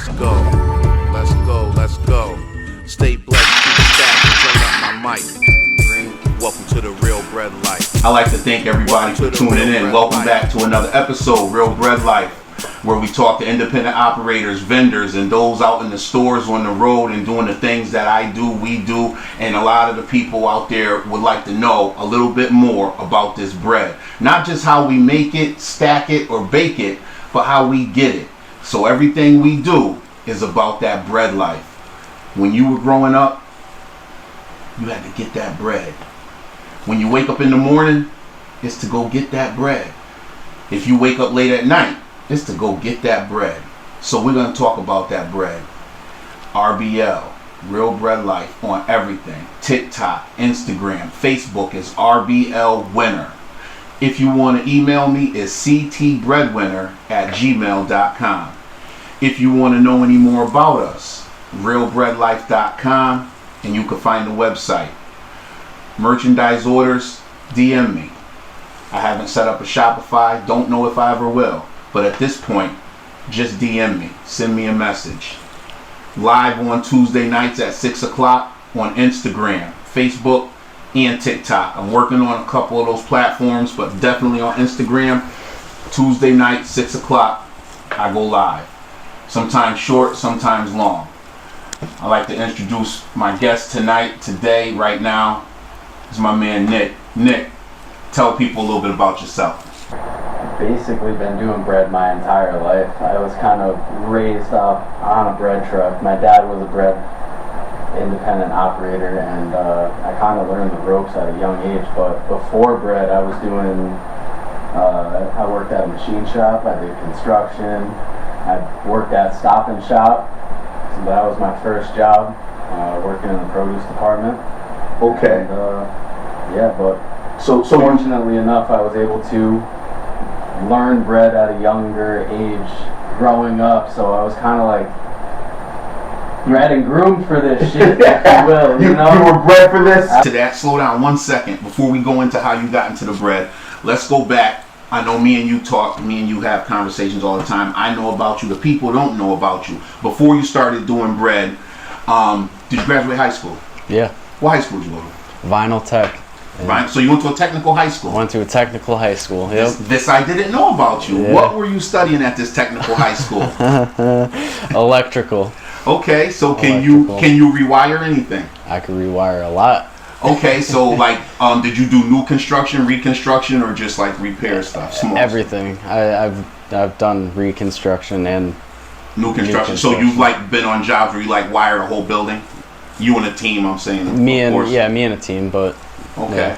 let's go. Let's go, let's go. Stay blessed, keep it stacked, and turn up my mic. Welcome to the Real Bread Life. I'd like to thank everybody for tuning in. Welcome back to another episode, Real Bread Life, where we talk to independent operators, vendors, and those out in the stores on the road and doing the things that I do, we do, and a lot of the people out there would like to know a little bit more about this bread. Not just how we make it, stack it, or bake it, but how we get it. So everything we do is about that bread life. When you were growing up, you had to get that bread. When you wake up in the morning, it's to go get that bread. If you wake up late at night, it's to go get that bread. So we're going to talk about that bread. RBL, Real Bread Life, on everything. TikTok, Instagram, Facebook is RBL Winner. If you want to email me, it's ctbreadwinner@gmail.com. If you want to know any more about us, RealBreadLife.com, and you can find the website. Merchandise orders, DM me. I haven't set up a Shopify, don't know if I ever will. But at this point, just DM me. Send me a message. Live on Tuesday nights at 6 o'clock on Instagram, Facebook, and TikTok. I'm working on a couple of those platforms, but definitely on Instagram. Tuesday night, 6 o'clock, I go live. Sometimes short, sometimes long. I'd like to introduce my guest today, right now, is my man Nick. Nick, tell people a little bit about yourself. Basically been doing bread my entire life. I was kind of raised up on a bread truck. My dad was a bread independent operator, and I kind of learned the ropes at a young age. But before bread, I was doing, I worked at a machine shop, I did construction, I worked at Stop and Shop. So that was my first job, working in the produce department. Okay. And, yeah, but so fortunately enough, I was able to learn bread at a younger age growing up, so I was kind of like bred and groomed for this shit, if you will, you know? You were bred for this? To that, slow down 1 second before we go into how you got into the bread. Let's go back. I know me and you have conversations all the time. I know about you. The people don't know about you. Before you started doing bread, did you graduate high school? Yeah. What high school did you go to? Vinyl Tech. Right. So you went to a technical high school? Went to a technical high school, yep. This I didn't know about you. Yeah. What were you studying at this technical high school? Electrical. Okay, so can you rewire anything? I could rewire a lot. Okay, so like, did you do new construction, reconstruction, or just like repair stuff? Small everything. I've done reconstruction and new construction. So you've like been on jobs where you like wired a whole building? You and a team, I'm saying. Me and a team, but okay. Yeah.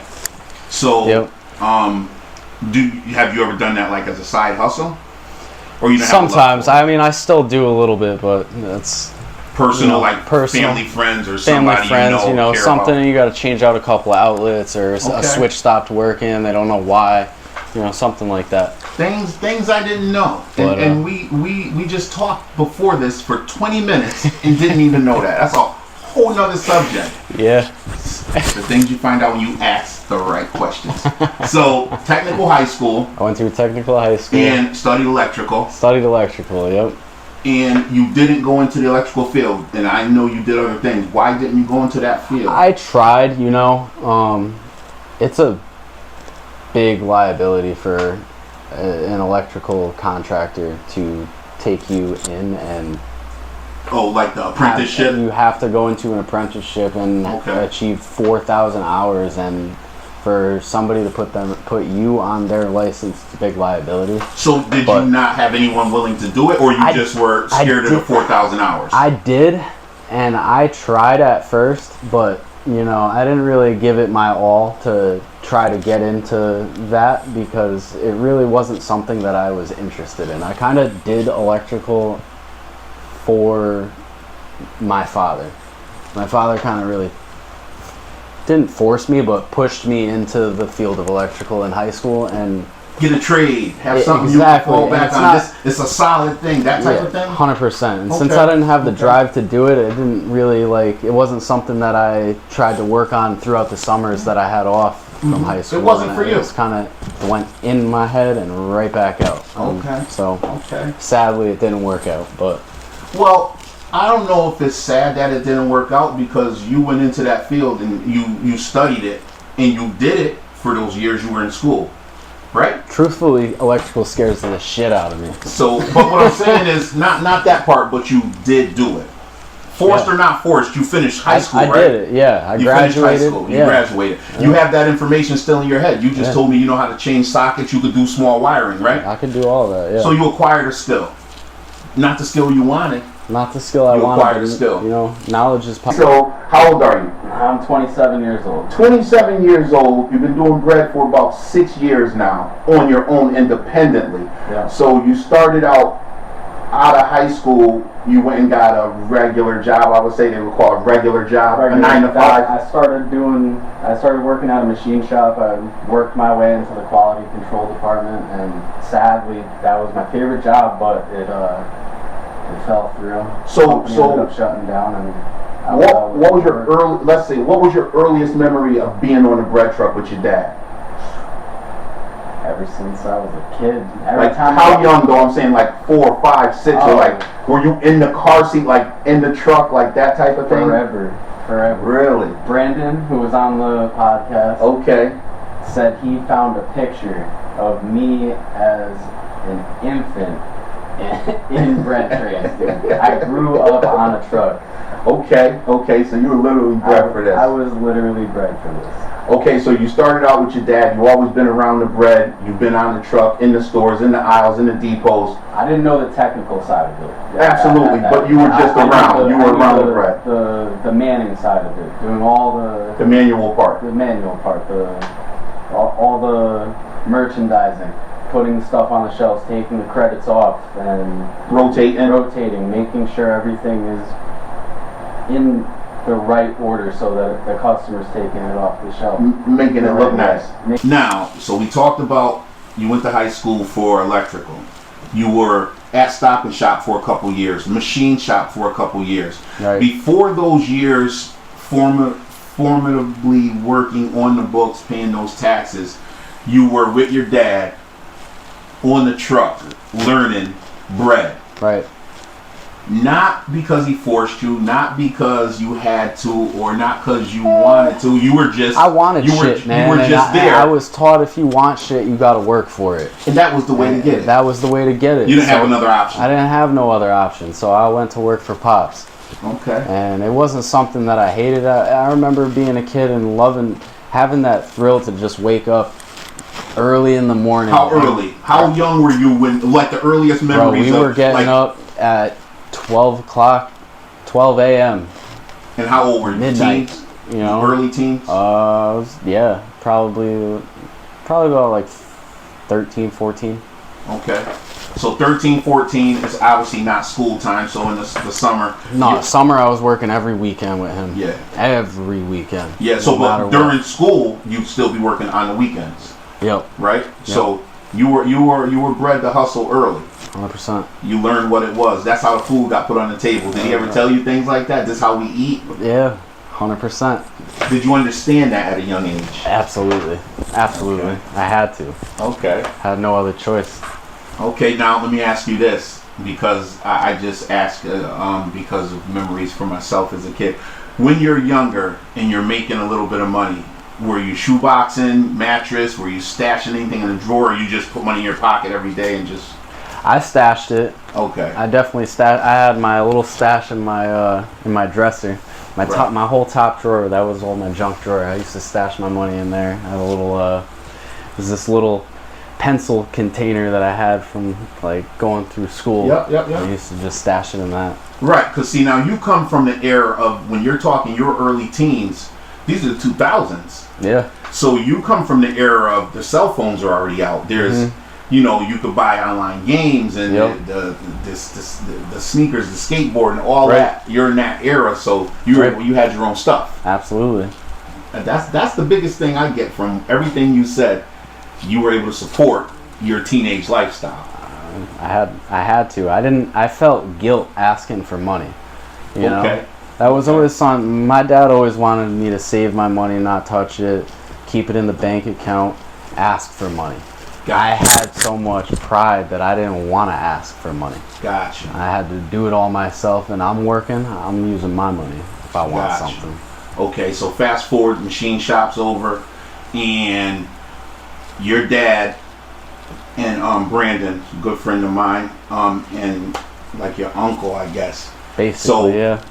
So yep. Have you ever done that like as a side hustle? Or you don't sometimes. I mean, I still do a little bit, but it's personal, family, friends, or somebody you know, something about. You got to change out a couple of outlets, or a switch stopped working. They don't know why, you know, something like that. Things I didn't know, But, and we just talked before this for 20 minutes and didn't even know that. That's a whole nother subject. Yeah. The things you find out when you ask the right questions. So, technical high school. I went to a technical high school. And studied electrical. Studied electrical, yep. And you didn't go into the electrical field. And I know you did other things. Why didn't you go into that field? I tried, you know. It's a big liability for an electrical contractor to take you in and... Oh, like the apprenticeship? You have to go into an apprenticeship and achieve 4,000 hours, and for somebody to put you on their license, it's a big liability. So did you not have anyone willing to do it, or you just were scared of the 4,000 hours? I did, and I tried at first, but you know, I didn't really give it my all to try to get into that because it really wasn't something that I was interested in. I kind of did electrical for my father. My father kind of really didn't force me, but pushed me into the field of electrical in high school. And get a trade, have something you can fall back on. It's a solid thing, that type of thing? 100%. And since I didn't have the drive to do it, it didn't really it wasn't something that I tried to work on throughout the summers that I had off from high school. It wasn't for you. It just kind of went in my head and right back out. Okay. So sadly it didn't work out, but Well, I don't know if it's sad that it didn't work out because you went into that field and you studied it and you did it for those years you were in school, right? Truthfully, electrical scares the shit out of me. So, but what I'm saying is not that part, but you did do it. Forced or not forced, you finished high school, I right? did it, yeah. I you graduated. finished high school. You graduated. Yeah. You have that information still in your head. You just told me you know how to change sockets. You could do small wiring, right? I could do all that, yeah. So you acquired a skill. Not the skill you wanted. Not the skill I wanted. You acquired a skill. You know, knowledge is power. So, how old are you? I'm 27 years old. 27 years old. You've been doing bread for about 6 years now on your own independently. Yeah. So you started out of high school. You went and got a regular job. I would say they would call it a regular job, a 9 to 5. I started working at a machine shop. I worked my way into the quality control department, and sadly, that was my favorite job, but it fell through. So ended up shutting down, and what was your early? Let's say, what was your earliest memory of being on a bread truck with your dad? Ever since I was a kid. How young though? I'm saying like 4, 5, 6, or like were you in the car seat, like in the truck, like that type of thing? Forever. Really? Brandon, who was on the podcast, Okay. said he found a picture of me as an infant in bread trays. I grew up on a truck. Okay, so you were literally bred for this. I was literally bred for this. Okay, so you started out with your dad. You've always been around the bread. You've been on the truck, in the stores, in the aisles, in the depots. I didn't know the technical side of it. Absolutely, but you were just around. You were around the bread. The manning side of it, doing all the manual part. The manual part, all the merchandising, putting stuff on the shelves, taking the credits off, and rotating, making sure everything is in the right order so that the customer's taking it off the shelf. Making it look nice. Now, so we talked about you went to high school for electrical. You were at Stop and Shop for a couple years, machine shop for a couple years. Right. Before those years, formidably working on the books, paying those taxes, you were with your dad on the truck, learning bread. Right. Not because he forced you, not because you had to, or not because you wanted to. You were just. I wanted shit, man. You were just there. I was taught if you want shit, you gotta work for it. And that was the way to get it. That was the way to get it. You didn't have another option. I didn't have no other option, so I went to work for Pops. Okay. And it wasn't something that I hated. I remember being a kid and having that thrill to just wake up early in the morning. How early? How young were you when, like the earliest memories? Bro, we were getting up at 12 o'clock, 12 a.m. And how old were you? Midnight. Teens? You know? Early teens? Yeah, probably about like 13, 14. Okay. So 13, 14 is obviously not school time, so in the summer. No, summer I was working every weekend with him. Yeah. Every weekend. Yeah, so but during school, you'd still be working on the weekends. Yep. Right? Yep. So you were bred to hustle early. 100%. You learned what it was. That's how the food got put on the table. Did he ever tell you things like that? This is how we eat? Yeah, 100%. Did you understand that at a young age? Absolutely. Okay. I had to. Okay. Had no other choice. Okay, now let me ask you this, because I just asked because of memories for myself as a kid. When you're younger and you're making a little bit of money, were you shoeboxing, mattress? Were you stashing anything in the drawer, or you just put money in your pocket every day and just... I stashed it. Okay. I definitely stashed. I had my little stash in my dresser. My whole top drawer, that was all my junk drawer. I used to stash my money in there. I had a little, was this little pencil container that I had from like going through school. Yep. I used to just stash it in that. Right, because see, now you come from the era of when you're talking your early teens, these are the 2000s. Yeah. So you come from the era of the cell phones are already out. There's, you know, you could buy online games and the sneakers, the skateboard, and all that. You're in that era, so you had your own stuff. Absolutely. And that's the biggest thing I get from everything you said. You were able to support your teenage lifestyle. I had to. I felt guilt asking for money. You know? That was always something. My dad always wanted me to save my money, not touch it, keep it in the bank account, ask for money. I had so much pride that I didn't want to ask for money. Gotcha. I had to do it all myself, and I'm working. I'm using my money if I want Gotcha. something. Okay, so fast forward, machine shop's over, and your dad and Brandon, a good friend of mine, and like your uncle, I guess. Basically, yeah.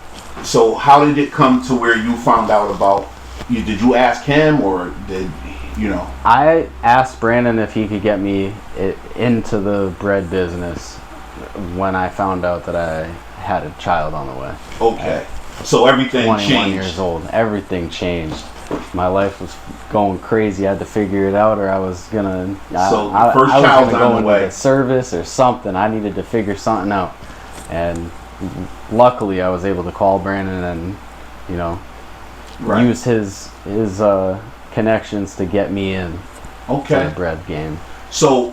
So how did it come to where you found out about you? Did you ask him, or did you know? I asked Brandon if he could get me into the bread business when I found out that I had a child on the way. Okay. So everything 21 changed. years old. Everything changed. My life was going crazy. I had to figure it out, or I was gonna. So the I first was child's gonna go on the into way. the service or something. I needed to figure something out, and luckily I was able to call Brandon and, you know, Right. use his connections to get me in to Okay. the bread game. So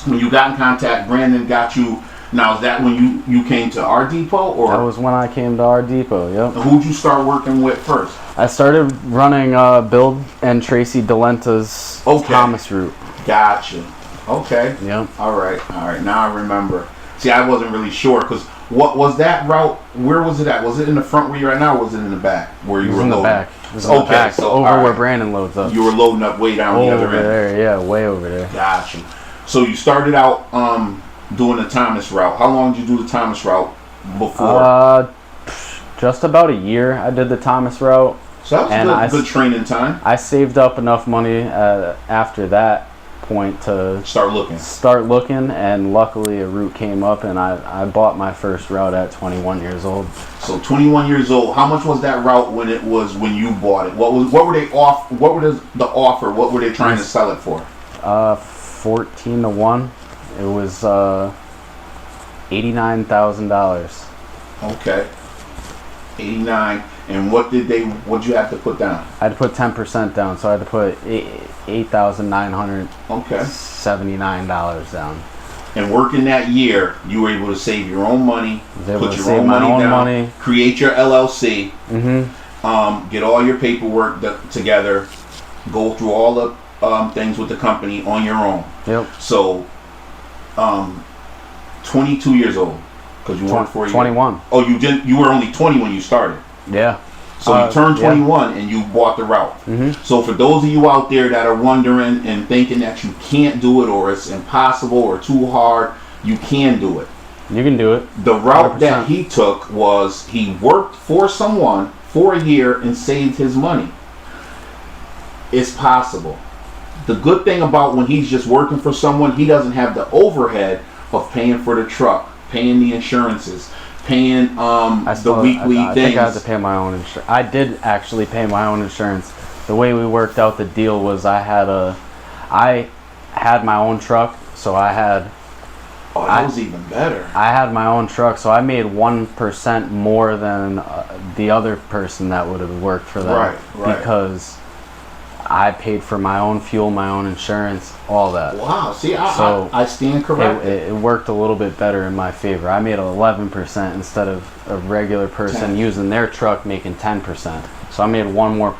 when you got in contact, Brandon got you. Now is that when you came to our depot, or That was when I came to our depot. Yep. who'd you start working with first? I started running Bill and Tracy DeLenta's Okay. Thomas route. Gotcha. Okay. Yep. All right. Now I remember. See, I wasn't really sure because what was that route? Where was it at? Was it in the front where you're at now, or was it in the back where you It was were in the loading? back. It was in the Okay, back, so, over all right. where Brandon loads up. You were loading up way down the Over other end. there, yeah, way over there. Gotcha. So you started out doing the Thomas route. How long did you do the Thomas route before? Just about a year. I did the Thomas route. So that was and good training time. I saved up enough money after that point to Start looking. start looking, and luckily a route came up, and I bought my first route at 21 years old. So 21 years old. How much was that route when you bought it? What were they off? What were the offer? What were they trying to sell it for? 14 to 1. It was $89,000. Okay. 89. And what'd you have to put down? I had to put 10% down, so I had to put $8,979 Okay. down. And working that year, you were able to save your own money, Was able put to your save own my money own down, money. create your LLC, Mm-hmm. get all your paperwork together, go through all the things with the company on your own. Yep. So, 22 years old, because you worked for a year. 21. Oh, you didn't. You were only 20 when you started. Yeah. So you turned yeah. 21 and you bought the route. Mhm. So for those of you out there that are wondering and thinking that you can't do it, or it's impossible or too hard, you can do it. You can do it. The route 100%. that he took was he worked for someone for a year and saved his money. It's possible. The good thing about when he's just working for someone, he doesn't have the overhead of paying for the truck, paying the insurances, paying the weekly I things. think I had to pay my own insurance. I did actually pay my own insurance. The way we worked out the deal was I had my own truck, so I had Oh, that was even better. I had my own truck, so I made 1% more than the other person that would have worked for them. Right. Because I paid for my own fuel, my own insurance, all that. Wow. See, So I stand corrected. It worked a little bit better in my favor. I made 11% instead of a regular person 10. using their truck making 10%. So I made 1% more.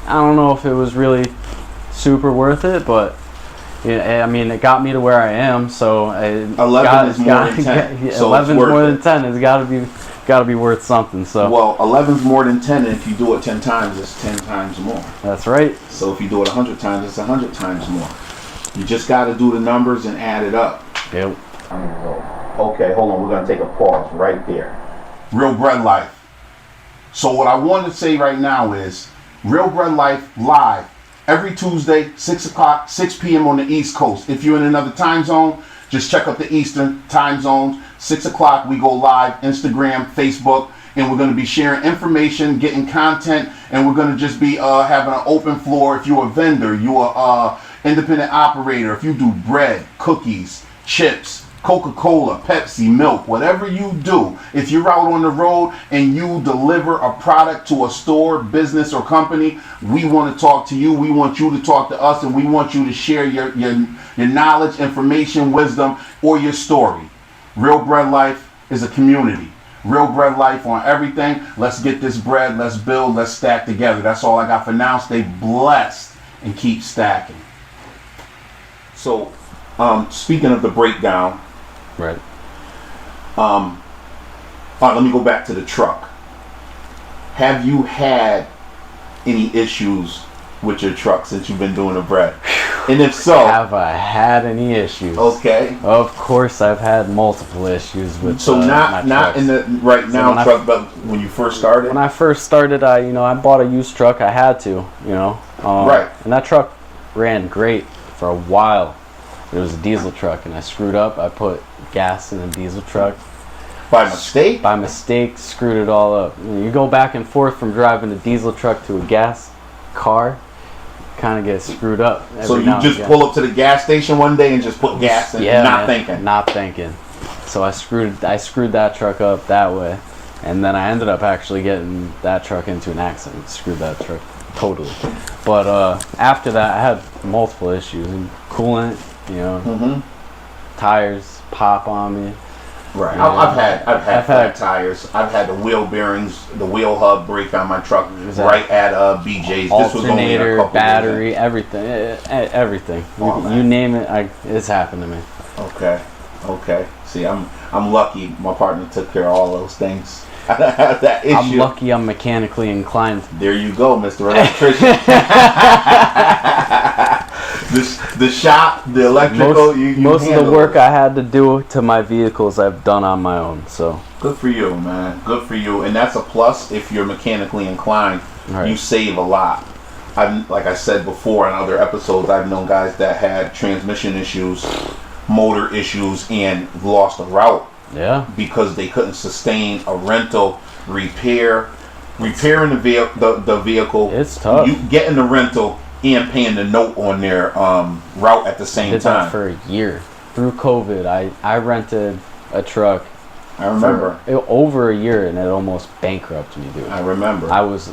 I don't know if it was really super worth it, but yeah, I mean, it got me to where I am. So 11 is more than 10. So 11 it's worth more it. than 10. It's got to be worth something. So Well, 11's more than 10, and if you do it 10 times, it's 10 times more. that's right. So if you do it 100 times, it's 100 times more. You just got to do the numbers and add it up. Yep. Okay, hold on. We're going to take a pause right there. Real Bread Life. So what I want to say right now is Real Bread Life live every Tuesday, 6 o'clock, 6 p.m. on the East Coast. If you're in another time zone, just check out the Eastern time zones. 6 o'clock, we go live, Instagram, Facebook, and we're going to be sharing information, getting content, and we're going to just be having an open floor. If you're a vendor, you're a independent operator, if you do bread, cookies, chips, Coca-Cola, Pepsi, milk, whatever you do, if you're out on the road and you deliver a product to a store, business, or company, we want to talk to you. We want you to talk to us, and we want you to share your knowledge, information, wisdom, or your story. Real Bread Life is a community. Real Bread Life on everything. Let's get this bread. Let's build. Let's stack together. That's all I got for now. Stay blessed and keep stacking. So, speaking of the breakdown, Right. let me go back to the truck. Have you had any issues with your truck since you've been doing the Bred? And if so, Have I had any issues? okay. Of course, I've had multiple issues with. So my not trucks. in the right now when truck, but when you first started. When I first started, I bought a used truck. I had to, Right. And that truck ran great for a while. It was a diesel truck, and I screwed up. I put gas in a diesel truck. By mistake? By mistake, screwed it all up. You go back and forth from driving a diesel truck to a gas car, kind of get screwed up. So you just pull up to the gas station one day and just put gas in, Not thinking. So I screwed that truck up that way, and then I ended up actually getting that truck into an accident. Screwed that truck totally. But after that, I had multiple issues. Coolant, tires pop on me. Right. Yeah. I've had flat tires. I've had the wheel bearings, the wheel hub break on my truck right at BJ's. This was only a Alternator, couple battery, years everything. All You name it, it's happened to me. Okay. See, I'm lucky. My partner took care of all those things. I don't have that issue. I'm lucky I'm mechanically inclined. There you go, Mr. Electrician. The shop, the electrical. Most of the work I had to do to my vehicles, I've done on my own. So good for you, man. Good for you, and that's a plus if you're mechanically inclined. Right. You save a lot. Like I said before in other episodes, I've known guys that had transmission issues, motor issues, and lost a route. Yeah. Because they couldn't sustain a rental, repairing the vehicle. It's tough. You getting the rental and paying the note on their route at the same Did time. that for a year. Through COVID, I rented a truck. I remember. For over a year, and it almost bankrupted me, dude. I remember. I was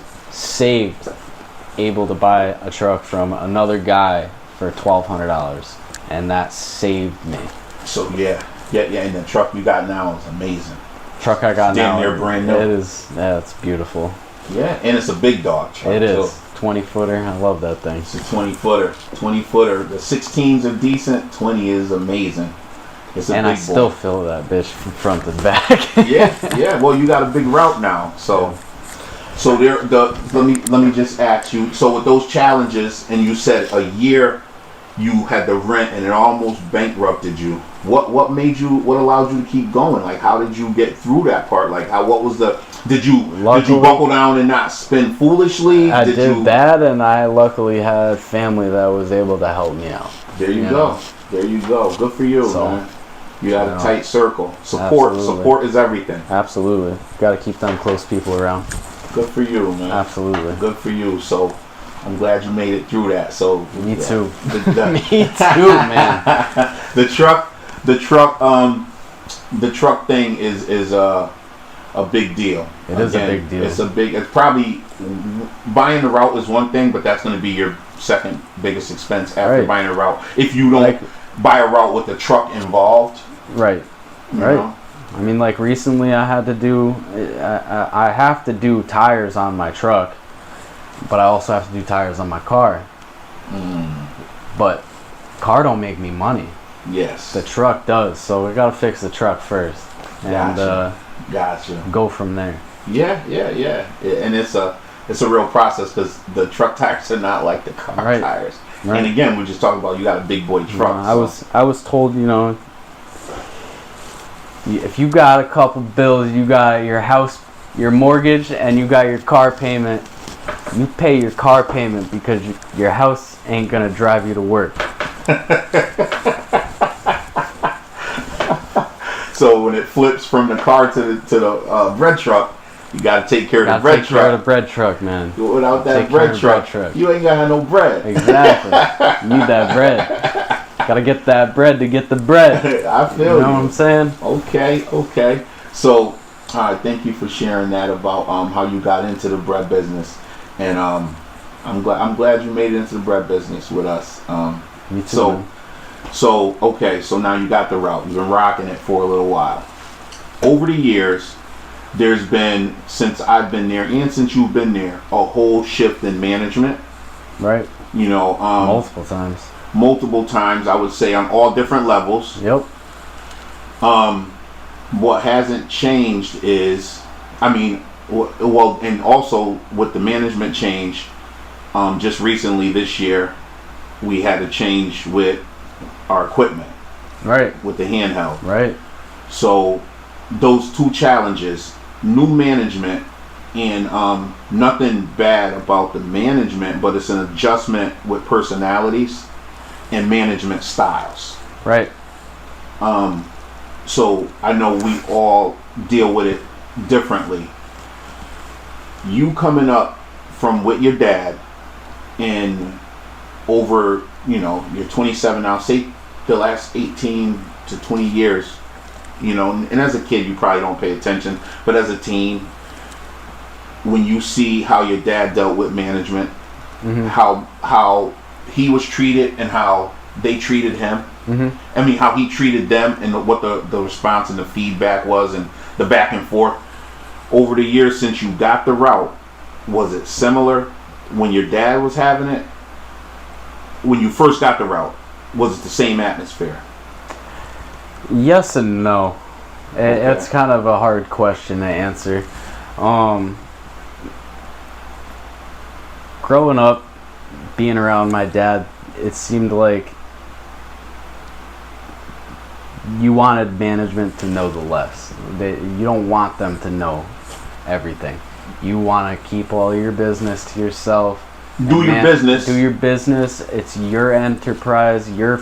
able to buy a truck from another guy for $1,200, and that saved me. So yeah, and the truck you got now is amazing. Truck I got Damn now, near brand new. It is. Yeah, it's beautiful. Yeah, and it's a big dog truck. It is. Too. 20-footer. I love that thing. It's a 20-footer. 20-footer. The 16s are decent. 20 is amazing. It's a and big I still boy. fill that bitch from front to back. yeah. Well, you got a big route now, so. So let me just ask you. So with those challenges, and you said a year, you had to rent, and it almost bankrupted you. What allowed you to keep going? Like, how did you get through that part? Like, did you buckle down and not spend foolishly? I did that, and I luckily had family that was able to help me out. There you go. There you go. Good for you, man. You got a tight circle. Support is everything. Absolutely. Got to keep them close people around. Good for you, man. Absolutely. Good for you. So, I'm glad you made it through that. So me too. Me too, man. The truck thing is a big deal. It is a big deal. It's probably buying the route is one thing, but that's going to be your second biggest expense after buying a route. If you don't buy a route with the truck involved, right. You know? I mean, like recently, I have to do tires on my truck, but I also have to do tires on my car. But car don't make me money. Yes. The truck does, so we gotta fix the truck first, and gotcha. go from there. Yeah. And it's a real process because the truck tires are not like the car tires. Right. And again, we're just talking about you got a big boy truck. I was told, if you got a couple bills, you got your house, your mortgage, and you got your car payment, you pay your car payment because your house ain't gonna drive you to work. So when it flips from the car to the bread truck, you gotta take care of the bread truck. Take care of the bread truck, man. Without that bread truck, you ain't gonna have no bread. Exactly. You need that bread. Gotta get that bread to get the bread. I feel you. You know what I'm saying? Okay. So, thank you for sharing that about how you got into the bread business, and I'm glad you made it into the bread business with us. Me too. So now you got the route. You've been rocking it for a little while. Over the years, there's been, since I've been there and since you've been there, a whole shift in management. Right. You know, multiple times. multiple times, I would say, on all different levels. Yep. What hasn't changed is, well, and also with the management change, just recently this year, we had a change with our equipment, Right. with the handheld. Right. So those two challenges, new management, and nothing bad about the management, but it's an adjustment with personalities and management styles. Right. So I know we all deal with it differently. You coming up from with your dad and over, you're 27 now, say the last 18 to 20 years, and as a kid you probably don't pay attention, but as a teen, when you see how your dad dealt with management, how he was treated and how they treated him, how he treated them and what the response and the feedback was and the back and forth over the years since you got the route, was it similar when your dad was having it? When you first got the route, was it the same atmosphere? Yes and no. Okay. It's kind of a hard question to answer. Growing up, being around my dad, it seemed like you wanted management to know the less. You don't want them to know everything. You want to keep all your business to yourself. Do your business. Do your business. It's your enterprise, your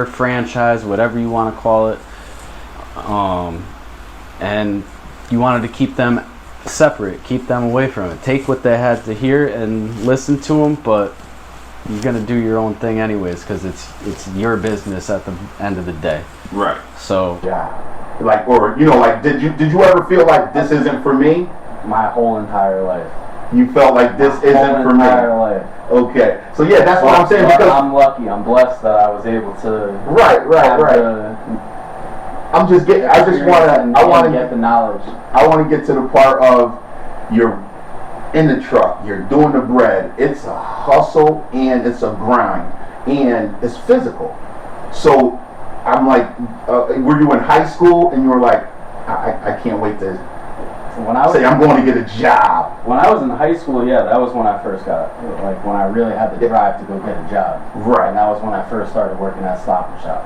franchise, whatever you want to call it. And you wanted to keep them separate, keep them away from it. Take what they had to hear and listen to them, but you're gonna do your own thing anyways because it's your business at the end of the day. Right. So yeah, did you ever feel like this isn't for me? My whole entire life. You felt like this isn't for me. Entire life. Okay. So yeah, that's what I'm saying, because I'm lucky. I'm blessed that I was able to. Right. I want to get the knowledge. I want to get to the part of you're in the truck, you're doing the bread. It's a hustle and it's a grind and it's physical. So I'm like, were you in high school and you were like, I can't wait to I'm going to get a job? When I was in high school, yeah, that was when I first got like when I really had the drive to go get a job. Right. And that was when I first started working at Stop and Shop.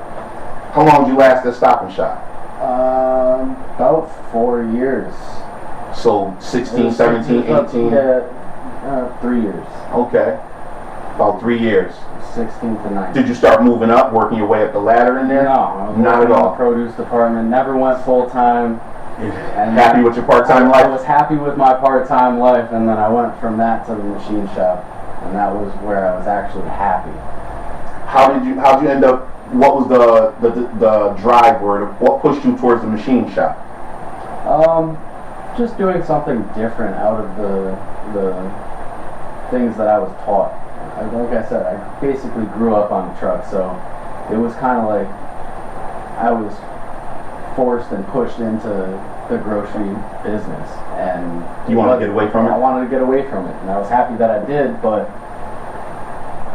How long did you last at Stop and Shop? About 4 years. So 16, 17, 18? 3 years. Okay. About 3 years. 16 to 19. Did you start moving up, working your way up the ladder in there? No, I was not at all. in the produce department. Never went full time. And happy with your part-time life? I was happy with my part-time life, and then I went from that to the machine shop, and that was where I was actually happy. How'd you end up? What was the drive word? What pushed you towards the machine shop? Just doing something different out of the things that I was taught. Like I said, I basically grew up on the truck, so it was kind of like I was forced and pushed into the grocery business, and you wanted to get away from it? I wanted to get away from it, and I was happy that I did, but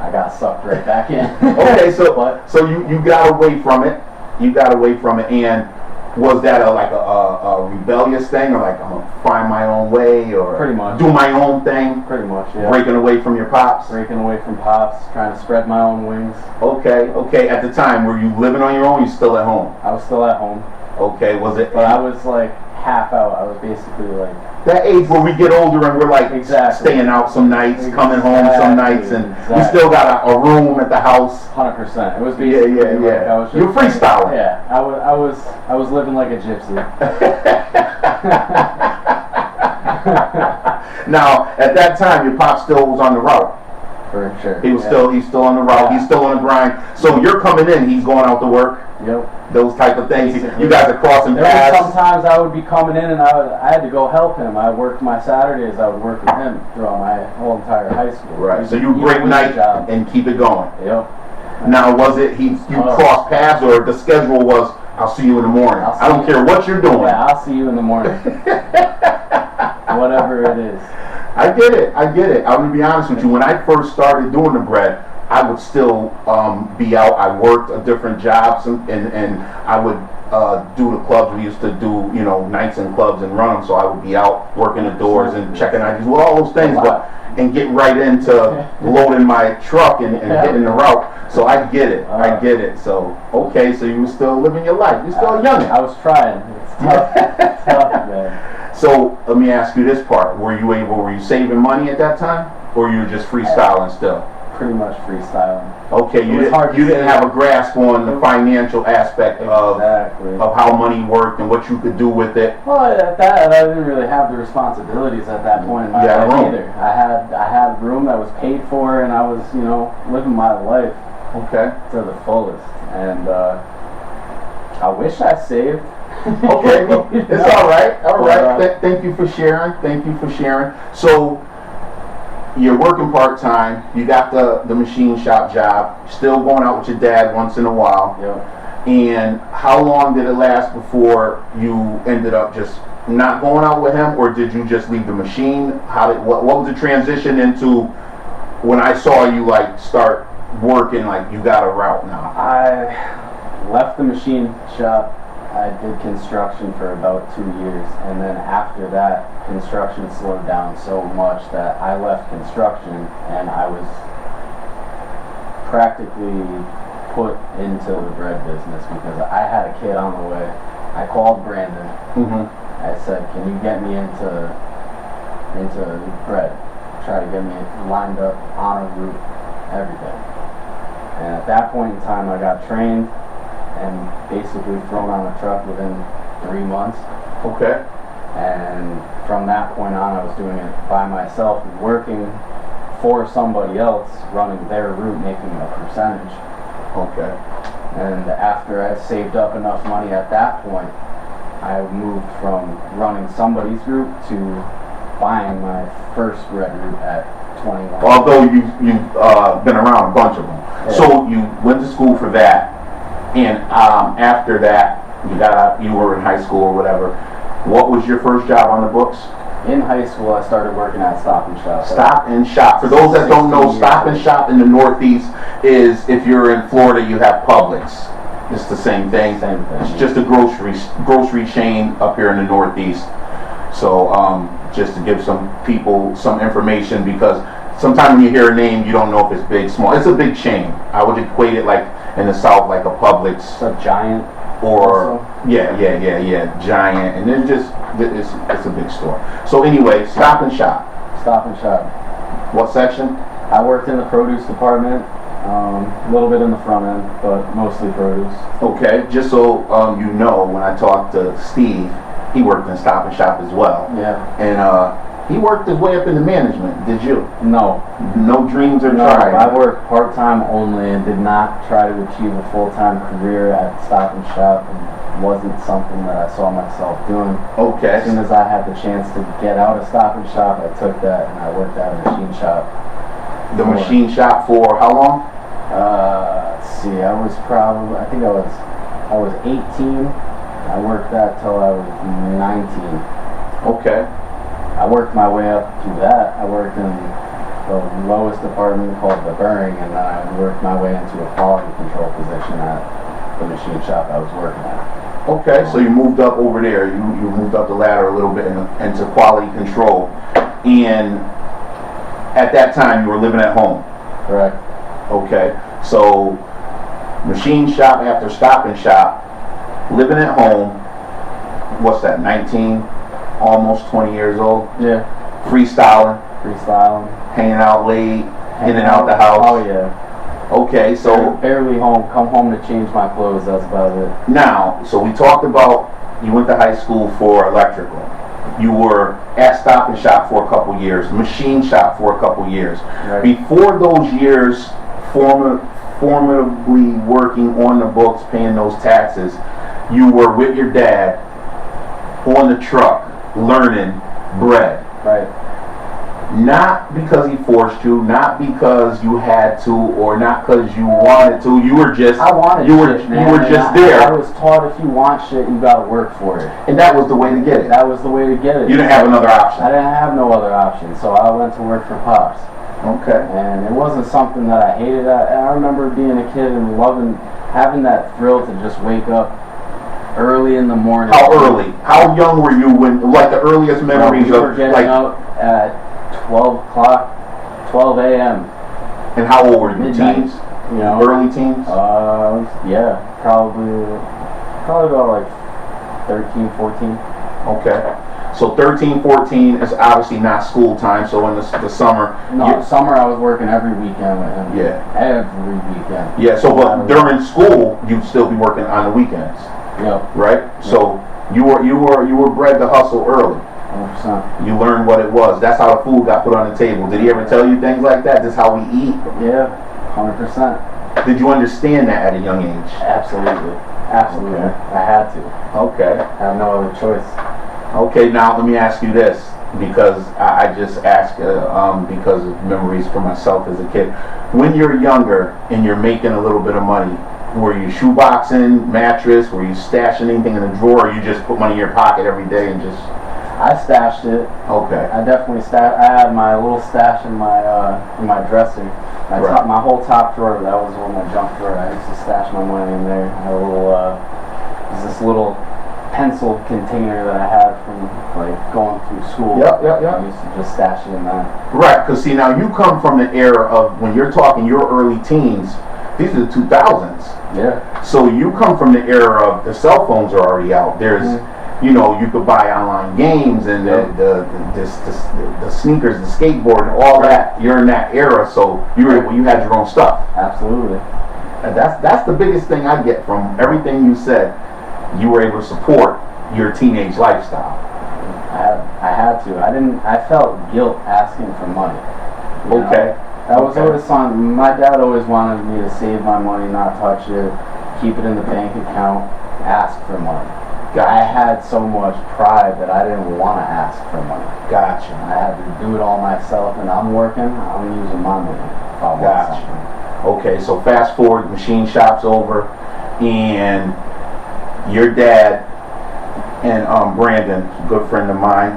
I got sucked right back in. Okay, so you got away from it. You got away from it, and was that a rebellious thing, or like I'm gonna find my own way, or pretty much do my own thing? Pretty much, yeah. Breaking away from your pops. Breaking away from pops, trying to spread my own wings. Okay. At the time, were you living on your own? Or you still at home? I was still at home. Okay, was it? But I was like half out. I was basically like that age where we get older and we're like staying out some nights, coming home some nights, and we still got a room at the house. 100%. It was basically yeah. I was just, you're freestyling. Yeah, I was living like a gypsy. Now, at that time, your pop still was on the route. For sure. He's still on the route. Yeah. He's still on the grind. So you're coming in. He's going out to work. Yep. Those type of things. Basically. You guys are crossing paths. Sometimes I would be coming in and I had to go help him. I worked my Saturdays. I would work with him throughout my whole entire high school. Right. So you break night and keep it going. Yep. Now, was it you crossed paths, or the schedule was I'll see you in the morning? I don't care what you're doing. Yeah, I'll see you in the morning. Whatever it is. I get it. I'm going to be honest with you. When I first started doing the bread, I would still be out. I worked different jobs, and I would do the clubs. We used to do, you know, nights in clubs and run them. So I would be out working the doors and checking IDs, well, all those things, and get right into loading my truck and hitting the route. So I get it. I get it. So okay, so you were still living your life. You're still young. I was trying. It's tough. It's tough, man. So let me ask you this part: were you saving money at that time, or you were just freestyling still? Pretty much freestyling. Okay, you didn't have a grasp on the financial aspect of how money worked and what you could do with it. Well, at that, I didn't really have the responsibilities at that point in my life either. I had room that was paid for, and I was, you know, living my life to the fullest. And I wish I saved. Okay, it's all right. All right. Thank you for sharing. Thank you for sharing. So, you're working part-time, you got the machine shop job, still going out with your dad once in a while. Yep. And how long did it last before you ended up just not going out with him, or did you just leave the machine? What was the transition into when I saw you like start working, like you got a route now? I left the machine shop. I did construction for about 2 years, and then after that, construction slowed down so much that I left construction and I was practically put into the bread business because I had a kid on the way. I called Brandon. I said, "Can you get me into bread? Try to get me lined up on a route, everything." And at that point in time, I got trained and basically thrown on a truck within 3 months. Okay. And from that point on, I was doing it by myself, working for somebody else, running their route, making a percentage. Okay. And after I saved up enough money at that point, I moved from running somebody's route to buying my first bread route at 21. Although you've been around a bunch of them. Yeah. So you went to school for that. And after that, you were in high school or whatever. What was your first job on the books? In high school, I started working at Stop and Shop. Stop and Shop. For those that don't know, Stop and Shop in the Northeast is, if you're in Florida, you have Publix. It's the same thing. It's just a grocery chain up here in the Northeast. So just to give some people some information, because sometimes when you hear a name, you don't know if it's big, small. It's a big chain. I would equate it like in the South, like a Publix. It's a Giant. Or yeah, Giant, and then just it's a big store. So anyway, Stop and Shop. Stop and Shop. What section? I worked in the produce department, a little bit in the front end, but mostly produce. Okay, just so you know, when I talked to Steve, he worked in Stop and Shop as well. Yeah. And he worked his way up into management. Did you? No. No dreams or no, tries? I worked part-time only and did not try to achieve a full-time career at Stop and Shop, and wasn't something that I saw myself doing. Okay. As soon as I had the chance to get out of Stop and Shop, I took that and I worked at a machine shop. The machine shop for how long? Let's see, I think I was 18. I worked that till I was 19. Okay. I worked my way up to that. I worked in the lowest department called the burring, and then I worked my way into a quality control position at the machine shop I was working at. Okay, so you moved up over there. You moved up the ladder a little bit into quality control. And at that time, you were living at home. Correct. Okay, so machine shop after Stop and Shop, living at home. What's that? 19. Almost 20 years old. Yeah. Freestyling. Hanging out late. In and out the house. Oh yeah. Okay, so barely home. Come home to change my clothes. That's about it. Now, so we talked about you went to high school for electrical. You were at Stop and Shop for a couple years. Machine shop for a couple years. Right. Before those years, formidably working on the books, paying those taxes, you were with your dad on the truck, learning bread. Right. Not because he forced you, not because you had to, or not because you wanted to. You were just I wanted shit, man. You were just there. I was taught if you want shit, you gotta work for it. And that was the way to get it. That was the way to get it. You didn't have another option. I didn't have no other option, so I went to work for Pops. Okay. And it wasn't something that I hated. I remember being a kid and having that thrill to just wake up early in the morning. How early? How young were you when, like, the earliest memories We were of, getting like, up at 12 o'clock, 12 a.m. and how old were you? Midnight, Teens? you know? Early teens? Yeah, probably about like 13, 14. Okay. So 13, 14 is obviously not school time, so in the summer. No, summer I was working every weekend with him. Yeah. Every weekend. Yeah, so but during school, you'd still be working on the weekends. Yep. Right? So you were bred to hustle early. 100%. You learned what it was. That's how the food got put on the table. Did he ever tell you things like that? This is how we eat? Yeah, 100%. Did you understand that at a young age? Absolutely. Absolutely. Okay. I had to. Okay. I have no other choice. Okay, now let me ask you this, because I just asked because of memories for myself as a kid. When you're younger and you're making a little bit of money, were you shoeboxing, mattress, were you stashing anything in a drawer, or you just put money in your pocket every day and just... I stashed it. Okay. I definitely stashed. I had my little stash in my dresser. My whole top drawer, that was my junk drawer. I used to stash my money in there. I had a little, this little pencil container that I had from like going through school. Yep. I used to just stash it in that. Right, because see, now you come from the era of, when you're talking your early teens, these are the 2000s. Yeah. So you come from the era of the cell phones are already out. There's, you know, you could buy online games and the sneakers, the skateboard, and all that. You're in that era, so you had your own stuff. Absolutely. And that's the biggest thing I get from everything you said. You were able to support your teenage lifestyle. I had to. I felt guilt asking for money. Okay. That was always something. My dad always wanted me to save my money, not touch it, keep it in the bank account, ask for money. I had so much pride that I didn't want to ask for money. Gotcha. I had to do it all myself, and I'm working, I'm using my money if I want Gotcha. something. Okay, so fast forward, machine shop's over, and your dad and Brandon, a good friend of mine,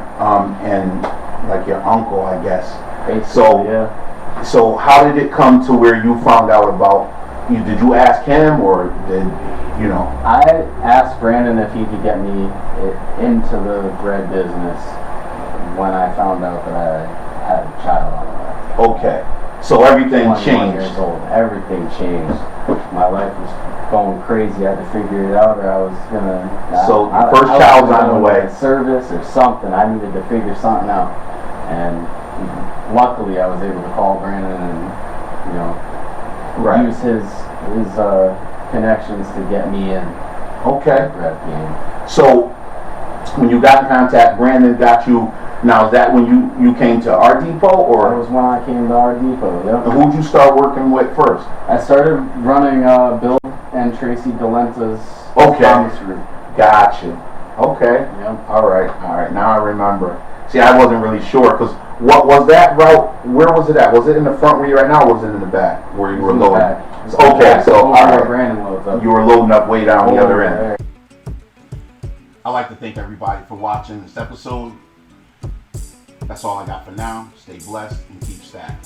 and like your uncle, I guess. Basically, yeah. So how did it come to where you found out about you? Did you ask him, or did you know? I asked Brandon if he could get me into the bread business when I found out that I had a child on the way. Okay, so everything 21 changed. Years old. Everything changed. My life was going crazy. I had to figure it out, or I was gonna. So the first child's on the way. Service or something. I needed to figure something out, and luckily I was able to call Brandon and use his connections to get me in. Okay. The bread game. So when you got in contact, Brandon got you. Now is that when you came to our depot, or that was when I came to our depot? Yep. who'd you start working with first? I started running Bill and Tracy Delenta's Thomas Group. Gotcha. Okay. Yep. All right. Now I remember. See, I wasn't really sure, because what was that route? Where was it at? Was it in the front where you're at now, or was it in the back where you were loading? Okay, so all right. Brandon loads up. You were loading up way down the other end. I'd like to thank everybody for watching this episode. That's all I got for now. Stay blessed and keep stacking.